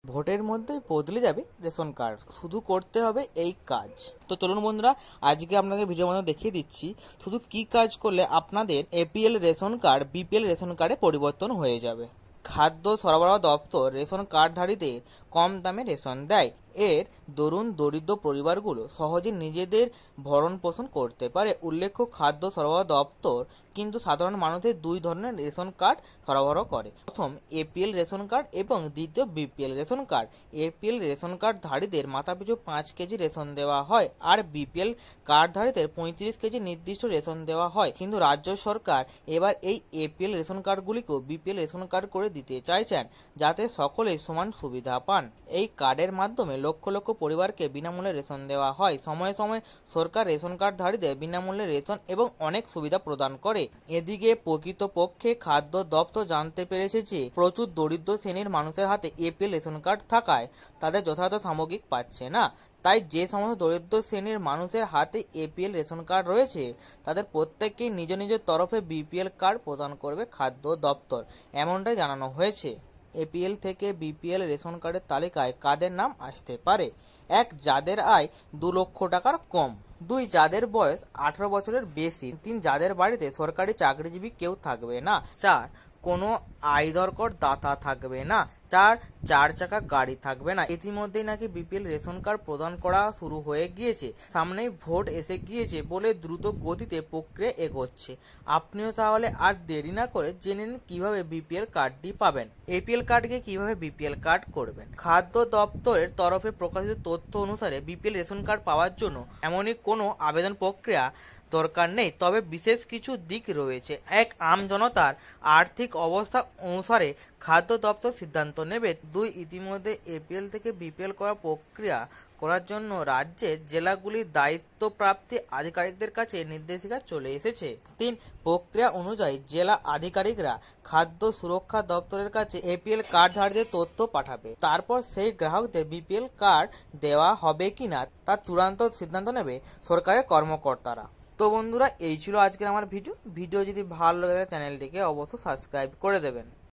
ভোটের মধ্যেই বদলে যাবে রেশন কার্ড, শুধু করতে হবে এই কাজ। তো চলুন বন্ধুরা, আজকে আপনাদের ভিডিওর মধ্যে দেখিয়ে দিচ্ছি শুধু কি কাজ করলে আপনাদের APL ration card BPL ration কার্ডে পরিবর্তন হয়ে যাবে। খাদ্য সরবরাহ দপ্তর রেশন কার্ডধারীদের কম দামে রেশন দেয়। এর দরুন দরিদ্র পরিবারগুলো সহজে নিজেদের ভরণ পোষণ করতে পারে। উল্লেখ্য, খাদ্য সরবরাহ দপ্তর কিন্তু সাধারণ মানুষের দুই ধরনের রেশন কার্ড সরবরাহ করে। প্রথম এপিএল রেশন কার্ড এবং দ্বিতীয় BPL ration card. APL ration কার্ডধারীদের মাথাপিছু 5 কেজি রেশন দেওয়া হয়, আর বিপিএল কার্ডধারীদের 35 কেজি নির্দিষ্ট রেশন দেওয়া হয়। কিন্তু রাজ্য সরকার এবার এই এপিএল রেশন কার্ডগুলিকেও বিপিএল রেশন কার্ড করে দিতে চাইছেন, যাতে সকলেই সমান সুবিধা পান। এই কার্ডের মাধ্যমে লক্ষ লক্ষ পরিবারকে বিনামূল্যে রেশন দেওয়া হয়। সময়ে সময়ে সরকার রেশন কার্ডধারীদের বিনামূল্যে রেশন এবং অনেক সুবিধা প্রদান করে। এদিকে প্রকৃতপক্ষে খাদ্য দপ্তর জানতে পেরেছে যে প্রচুর দরিদ্র শ্রেণীর মানুষের হাতে এপিএল রেশন কার্ড থাকায় তাদের যথাযথ সামগ্রিক পাচ্ছে না। তাই যে সমস্ত দরিদ্র শ্রেণীর মানুষের হাতে এপিএল রেশন কার্ড রয়েছে তাদের প্রত্যেককেই নিজ নিজের তরফে বিপিএল কার্ড প্রদান করবে খাদ্য দপ্তর, এমনটাই জানানো হয়েছে। এপিএল থেকে বিপিএল রেশন কার্ডের তালিকায় কাদের নাম আসতে পারে? 1. যাদের আয় 2 লক্ষ টাকার কম। 2. যাদের বয়স 18 বছরের বেশি। 3. যাদের বাড়িতে সরকারি চাকরিজীবী কেউ থাকবে না। 4. কোনো আয়কর দাতা থাকবে না। 4. 4 চাকা গাড়ি থাকবে না। ইতিমধ্যেই নাকি বিপিএল রেশন কার্ড প্রদান করা শুরু হয়ে গিয়েছে। সামনেই ভোট এসে গিয়েছে বলে দ্রুত গতিতে প্রক্রিয়া এগোচ্ছে। আপনিও তাহলে আর দেরি না করে জেনে নিন কিভাবে বিপিএল কার্ডটি পাবেন। এপিএল কার্ডকে কিভাবে বিপিএল কার্ড করবেন। খাদ্য দপ্তরের তরফে প্রকাশিত তথ্য অনুসারে বিপিএল রেশন কার্ড পাওয়ার জন্য এমনই কোনো আবেদন প্রক্রিয়া দরকার নেই, তবে বিশেষ কিছু দিক রয়েছে। 1. আম জনতার আর্থিক অবস্থা অনুসারে খাদ্য দপ্তর সিদ্ধান্ত নেবে। 2. ইতিমধ্যে এপিএল থেকে বিপিএল করার প্রক্রিয়া করার জন্য রাজ্যের জেলাগুলির দায়িত্বপ্রাপ্ত আধিকারিকদের কাছে নির্দেশিকা চলে এসেছে। 3. প্রক্রিয়া অনুযায়ী জেলা আধিকারিকরা খাদ্য সুরক্ষা দপ্তরের কাছে এপিএল কার্ডধারীদের তথ্য পাঠাবে। তারপর সেই গ্রাহকদের বিপিএল কার্ড দেওয়া হবে কিনা তার চূড়ান্ত সিদ্ধান্ত নেবে সরকারের কর্মকর্তারা। তো বন্ধুরা, এই ছিল আজকের আমার ভিডিও যদি ভালো লাগে চ্যানেলটিকে অবশ্যই সাবস্ক্রাইব করে দেবেন।